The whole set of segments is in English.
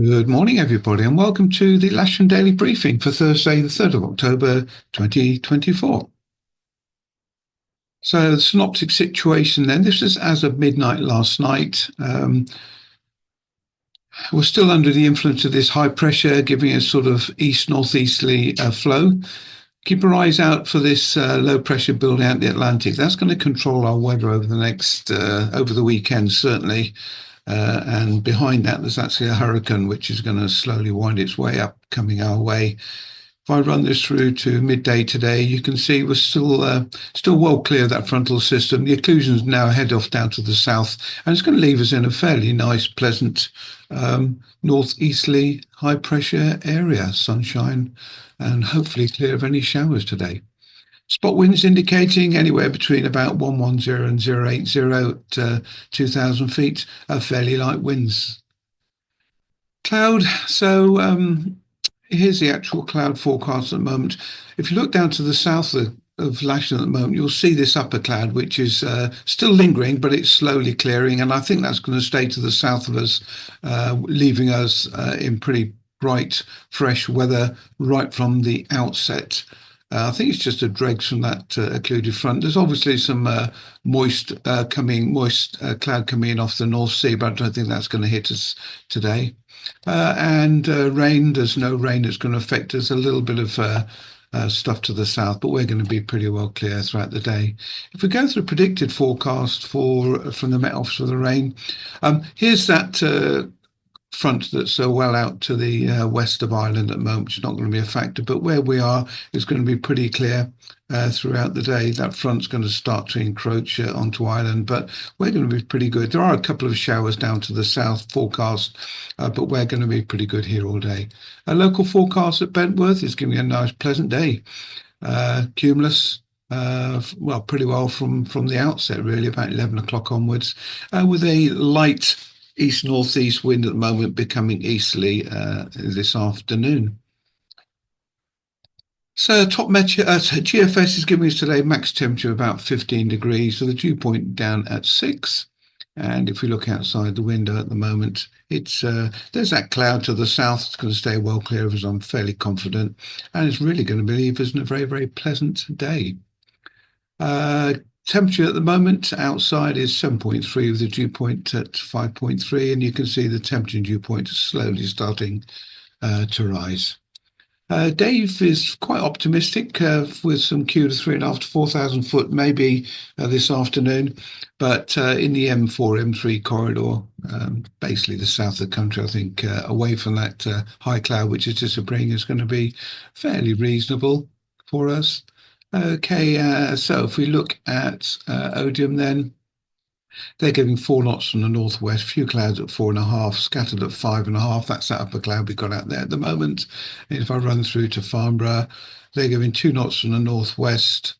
Good morning, everybody, and welcome to the Lasham Daily Briefing for Thursday, the 3rd of October, 2024. So, the synoptic situation then, this is as of midnight last night. We're still under the influence of this high pressure, giving us sort of east-northeasterly flow. Keep our eyes out for this low pressure building out the Atlantic. That's going to control our weather over over the weekend, certainly. And behind that, there's actually a hurricane which is going to slowly wind its way up, coming our way. If I run this through to midday today, you can see we're still well clear of that frontal system. The occlusions now head off down to the south, and it's going to leave us in a fairly nice, pleasant northeasterly high pressure area, sunshine, and hopefully clear of any showers today. Spot winds indicating anywhere between about 110 and 080 at 2,000 feet, fairly light winds. Cloud. Here's the actual cloud forecast at the moment. If you look down to the south of Lasham at the moment, you'll see this upper cloud, which is still lingering, but it's slowly clearing. And I think that's going to stay to the south of us, leaving us in pretty bright, fresh weather right from the outset. I think it's just a dregs from that occluded front. There's obviously some moist cloud coming in off the North Sea, but I don't think that's going to hit us today. And rain, there's no rain that's going to affect us. A little bit of stuff to the south, but we're going to be pretty well clear throughout the day. If we go through predicted forecast from the Met Office for the rain, here's that front that's well out to the west of Ireland at the moment, which is not going to be a factor. But where we are is going to be pretty clear throughout the day. That front's going to start to encroach onto Ireland, but we're going to be pretty good. There are a couple of showers down to the south forecast, but we're going to be pretty good here all day. A local forecast at Bentworth is giving a nice, pleasant day. Cumulus. Pretty well from the outset, really, about 11 o'clock onwards, with a light east-northeast wind at the moment, becoming easterly this afternoon. So GFS is giving us today max temperature about 15 degrees, with the dew point down at 6. And if we look outside the window at the moment, it's there's that cloud to the south. It's going to stay well clear of us, I'm fairly confident. And it's really going to leave us in a very, very pleasant day. Temperature at the moment outside is 7.3 with the dew point at 5.3, and you can see the temperature and dew point is slowly starting to rise. Dave is quite optimistic with some Q to 3.5 to 4,000 foot maybe this afternoon, but in the M4, M3 corridor, basically the south of the country, I think away from that high cloud which is disappearing, is going to be fairly reasonable for us. Okay, so if we look at Odium then, they're giving 4 knots from the northwest, few clouds at 4.5, scattered at 5.5. That's that upper cloud we've got out there at the moment. And if I run through to Farnborough, they're giving 2 knots from the northwest,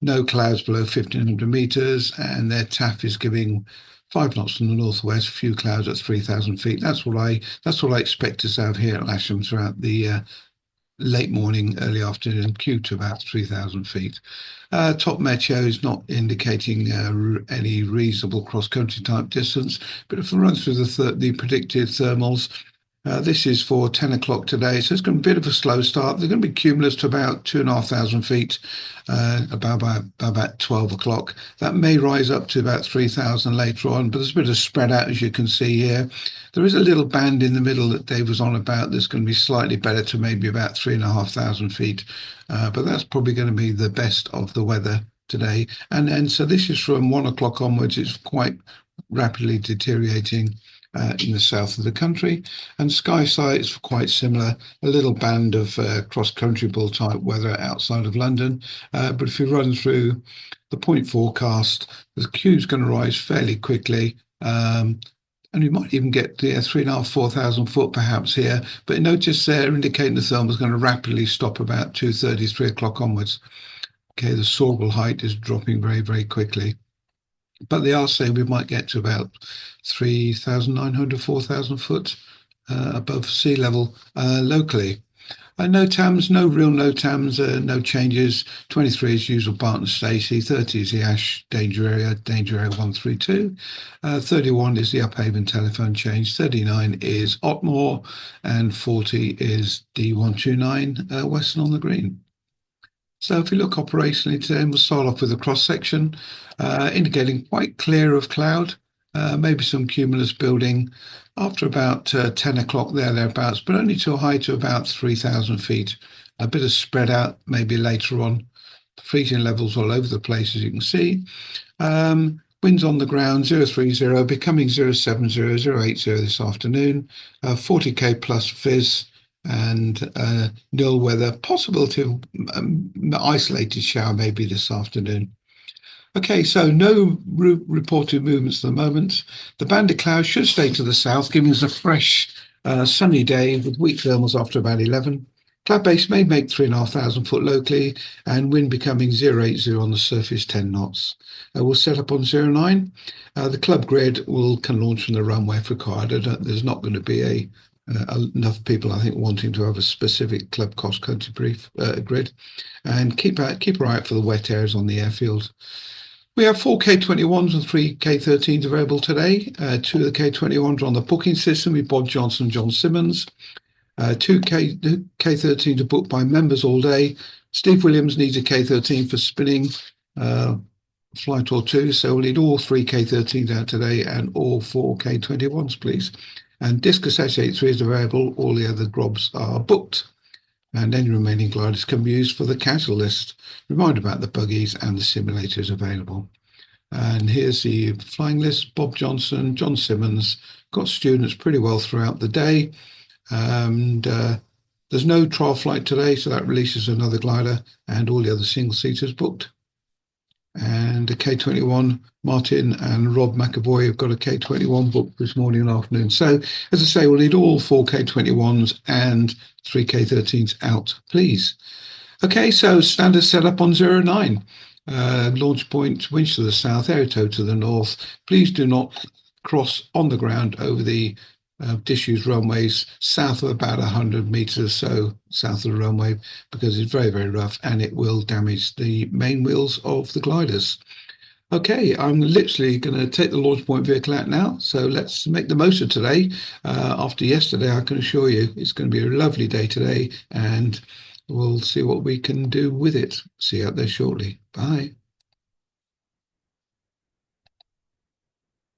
no clouds below 1,500 meters, and their TAF is giving 5 knots from the northwest, few clouds at 3,000 feet. That's what I expect us to have here at Lasham throughout the late morning, early afternoon, Q to about 3,000 feet. Top meteo is not indicating any reasonable cross-country type distance, but if we run through the predicted thermals, this is for 10 o'clock today, so it's going to be a bit of a slow start. They're going to be cumulus to about 2,500 feet about 12 o'clock. That may rise up to about 3,000 later on, but there's a bit of spread out, as you can see here. There is a little band in the middle that Dave was on about that's going to be slightly better to maybe about 3,500 feet, but that's probably going to be the best of the weather today. And so this is from 1 o'clock onwards. It's quite rapidly deteriorating in the south of the country, and sky sights quite similar, a little band of cross-country bull type weather outside of London, but if you run through the point forecast, the Q is going to rise fairly quickly, and we might even get 3,500, 4,000 foot perhaps here, but notice they're indicating the thermal is going to rapidly stop about 2:30, 3 o'clock onwards. Okay, the sorbal height is dropping very, very quickly, but they are saying we might get to about 3,900, 4,000 foot above sea level locally. No TAMs, no real no TAMs, no changes. 23 is usual Barton Stacey. 30 is the Ash danger area 132. 31 is the Uphaven telephone change. 39 is Otmore, and 40 is D129 Western on the Green. So if we look operationally today, we'll start off with a cross section indicating quite clear of cloud, maybe some cumulus building after about 10 o'clock thereabouts, but only to a height of about 3,000 feet. A bit of spread out maybe later on. Freezing levels all over the place, as you can see. Winds on the ground 030, becoming 070, 080 this afternoon. 40k plus fizz and nil weather. Possibility of isolated shower maybe this afternoon. Okay, so no reported movements at the moment. The band of clouds should stay to the south, giving us a fresh, sunny day with weak thermals after about 11. Cloud base may make 3,500 foot locally, and wind becoming 080 on the surface, 10 knots. We'll set up on 09. The club grid can launch from the runway if required. There's not going to be enough people, I think, wanting to have a specific club cost country brief grid. And keep an eye out for the wet areas on the airfield. We have 4 K21s and 3 K13s available today. 2 of the K21s are on the booking system with Bob Johnson and John Simmons. 2 K13s are booked by members all day. Steve Williams needs a K13 for spinning flight or two, so we'll need all 3 K13s out today and all 4 K21s, please. And Discus S83 is available. All the other grobs are booked. And any remaining gliders can be used for the casual list. Remind about the buggies and the simulators available. And here's the flying list. Bob Johnson, John Simmons, got students pretty well throughout the day. And there's no trial flight today, so that releases another glider, and all the other single seaters booked. And a K21, Martin and Rob McAvoy have got a K21 booked this morning and afternoon. So, as I say, we'll need all 4 K21s and 3 K13s out, please. Okay, so standard setup on 09. Launch point, winch to the south, airtow to the north. Please do not cross on the ground over the disused runways south of about 100 meters or so south of the runway, because it's very, very rough and it will damage the main wheels of the gliders. Okay, I'm literally going to take the launch point vehicle out now, so let's make the most of today. After yesterday, I can assure you it's going to be a lovely day today, and we'll see what we can do with it. See you out there shortly. Bye.